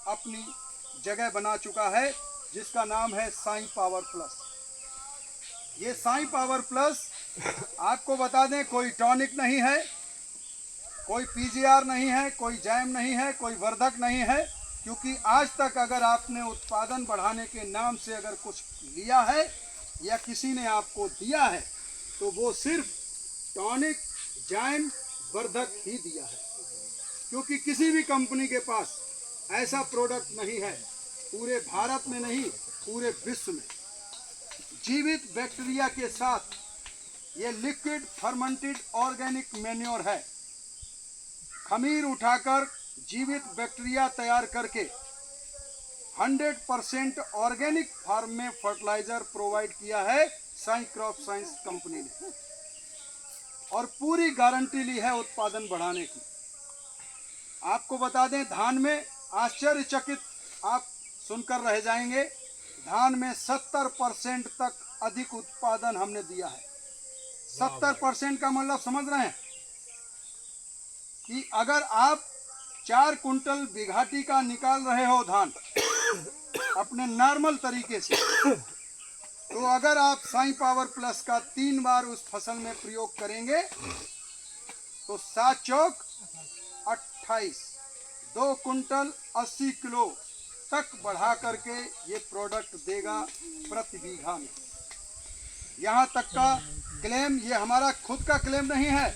अपनी जगह बना चुका है, जिसका नाम है साईं पावर प्लस। ये साईं पावर प्लस आपको बता दें, कोई टॉनिक नहीं है, कोई पीजीआर नहीं है, कोई जैम नहीं है, कोई वर्धक नहीं है। क्योंकि आज तक अगर आपने उत्पादन बढ़ाने के नाम से अगर कुछ लिया है या किसी ने आपको दिया है तो वो सिर्फ टॉनिक, जैम, वर्धक ही दिया है। क्योंकि किसी भी कंपनी के पास ऐसा प्रोडक्ट नहीं है, पूरे भारत में नहीं, पूरे विश्व में। जीवित बैक्टीरिया के साथ ये लिक्विड फर्मेंटेड ऑर्गेनिक मैन्योर है। खमीर उठाकर जीवित बैक्टीरिया तैयार करके 100% ऑर्गेनिक फार्म में फर्टिलाइजर प्रोवाइड किया है साईं क्रॉप साइंस कंपनी ने, और पूरी गारंटी ली है उत्पादन बढ़ाने की। आपको बता दें, धान में आश्चर्यचकित आप सुनकर रह जाएंगे, धान में 70% तक अधिक उत्पादन हमने दिया है। 70% का मतलब समझ रहे हैं कि अगर आप 4 कुंटल बिघाटी का निकाल रहे हो धान अपने नॉर्मल तरीके से, तो अगर आप साईं पावर प्लस का 3 बार उस फसल में प्रयोग करेंगे तो 7 चौक 28, 2 कुंटल 80 किलो तक बढ़ा करके ये प्रोडक्ट देगा प्रति बीघा में। यहाँ तक का क्लेम, ये हमारा खुद का क्लेम नहीं है,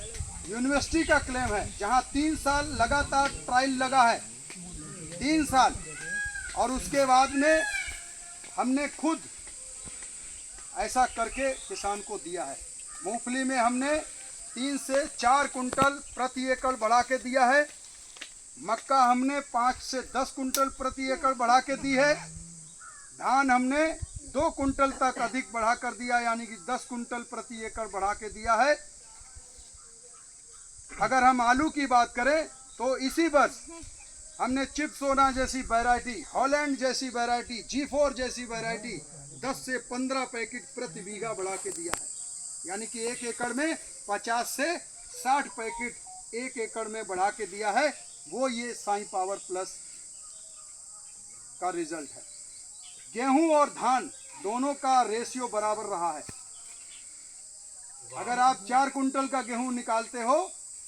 यूनिवर्सिटी का क्लेम है, जहाँ 3 साल लगातार ट्रायल लगा है, 3 साल। और उसके बाद में हमने खुद ऐसा करके किसान को दिया है। मूंगफली में हमने 3 से 4 कुंटल प्रति एकड़ बढ़ा के दिया है। मक्का हमने 5 से 10 कुंटल प्रति एकड़ बढ़ा के दी है। धान हमने 2 कुंटल तक अधिक बढ़ा कर दिया, यानी कि 10 कुंटल प्रति एकड़ बढ़ा के दिया है। अगर हम आलू की बात करें तो इसी वर्ष हमने चिप सोना जैसी वैरायटी, हॉलैंड जैसी वैरायटी, G4 जैसी वैरायटी 10 से 15 पैकेट प्रति बीघा बढ़ा के दिया है। यानी कि 1 एकड़ में 50 से 60 पैकेट 1 एकड़ में बढ़ा के दिया है। वो ये साईं पावर प्लस का रिजल्ट है। गेहूं और धान दोनों का रेशियो बराबर रहा है। अगर आप 4 कुंटल का गेहूं निकालते हो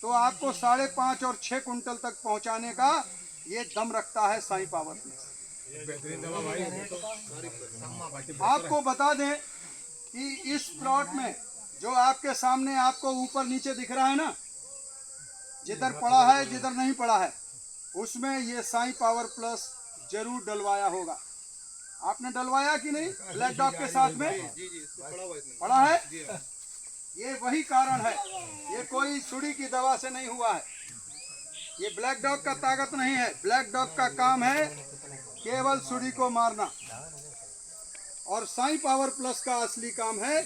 तो आपको 5.5 और 6 कुंटल तक पहुंचाने का ये दम रखता है साईं पावर प्लस। आपको बता दें कि इस प्लॉट में जो आपके सामने आपको ऊपर नीचे दिख रहा है ना, जिधर पड़ा है जिधर नहीं पड़ा है, उसमें ये साईं पावर प्लस जरूर डलवाया होगा। आपने डलवाया कि नहीं? ब्लैक डॉग के साथ में पड़ा है। ये वही कारण है, ये कोई सुड़ी की दवा से नहीं हुआ है। ये ब्लैक डॉग का ताकत नहीं है। ब्लैक डॉग का काम है केवल सुड़ी को मारना, और साईं पावर प्लस का असली काम है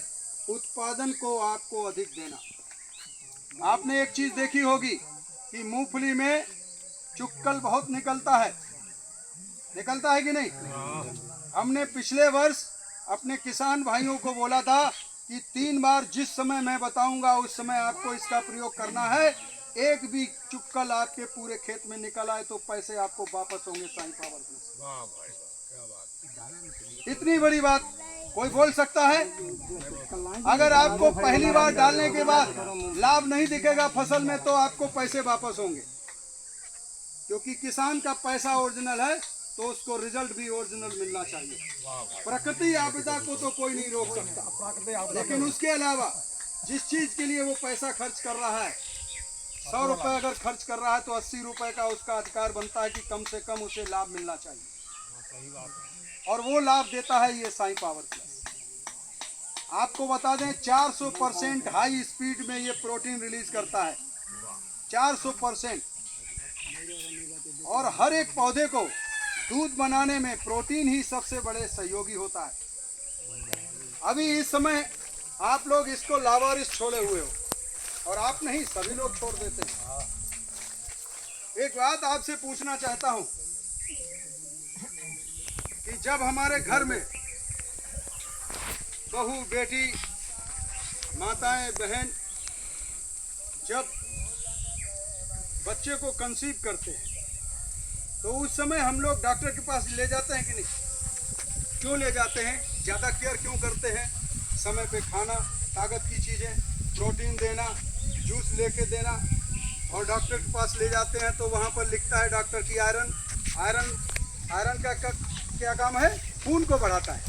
उत्पादन को आपको अधिक देना। आपने एक चीज देखी होगी कि मूंगफली में चुक्कल बहुत निकलता है कि नहीं? हमने पिछले वर्ष अपने किसान भाइयों को बोला था कि 3 बार जिस समय मैं बताऊंगा उस समय आपको इसका प्रयोग करना है। एक भी चुक्कल आपके पूरे खेत में निकल आए तो पैसे आपको वापस होंगे साईं पावर प्लस। वाह भाई, क्या बात। इतनी बड़ी बात कोई बोल सकता है? अगर आपको पहली बार डालने के बाद लाभ नहीं दिखेगा फसल में तो आपको पैसे वापस होंगे, क्योंकि किसान का पैसा ओरिजिनल है तो उसको रिजल्ट भी ओरिजिनल मिलना चाहिए। प्रकृति आपदा को तो कोई नहीं रोक सकता, लेकिन उसके अलावा जिस चीज के लिए वो पैसा खर्च कर रहा है, 100 रुपए अगर खर्च कर रहा है तो 80 रुपए का उसका अधिकार बनता है कि कम से कम उसे लाभ मिलना चाहिए, और वो लाभ देता है ये साईं पावर प्लस। आपको बता दें 400% हाई स्पीड में ये प्रोटीन रिलीज करता है, 400%। और हर एक पौधे को दूध बनाने में प्रोटीन ही सबसे बड़े सहयोगी होता है। अभी इस समय आप लोग इसको लावारिस छोड़े हुए हो, और आप नहीं, सभी लोग छोड़ देते हैं। एक बात आपसे पूछना चाहता हूं कि जब हमारे घर में बहू, बेटी, माताएं, बहन जब बच्चे को कंसीव करते हैं तो उस समय हम लोग डॉक्टर के पास ले जाते हैं कि नहीं? क्यों ले जाते हैं? ज़्यादा केयर क्यों करते हैं? समय पे खाना, ताकत की चीज़ें, प्रोटीन देना, जूस लेके देना, और डॉक्टर के पास ले जाते हैं तो वहाँ पर लिखता है डॉक्टर की आयरन का क्या काम है? खून को बढ़ाता है।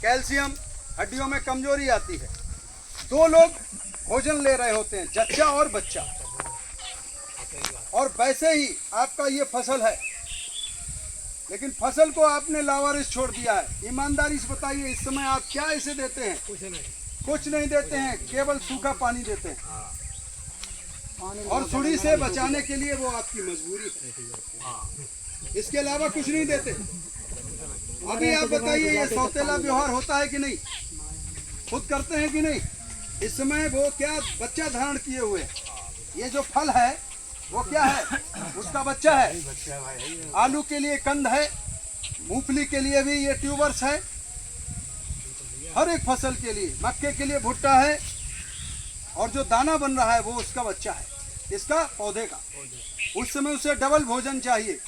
कैल्शियम, हड्डियों में कमजोरी आती है। दो लोग भोजन ले रहे होते हैं, जच्चा और बच्चा, और वैसे ही आपका ये फसल है, लेकिन फसल को आपने लावारिस छोड़ दिया है। ईमानदारी से बताइए, इस समय आप क्या इसे देते हैं? कुछ नहीं देते हैं, केवल सूखा पानी देते हैं, और सुड़ी से बचाने के लिए वो आपकी मजबूरी है, इसके अलावा कुछ नहीं देते। अभी आप बताइए, ये सौतेला व्यवहार होता है कि नहीं? खुद करते हैं कि नहीं? इस समय वो क्या बच्चा धारण किए हुए हैं। ये जो फल है वो क्या है? उसका बच्चा है। आलू के लिए कंद है, मूंगफली के लिए भी ये ट्यूबर्स है, हर एक फसल के लिए, मक्के के लिए भुट्टा है, और जो दाना बन रहा है वो उसका बच्चा है, इसका पौधे का। उस समय उसे डबल भोजन चाहिए।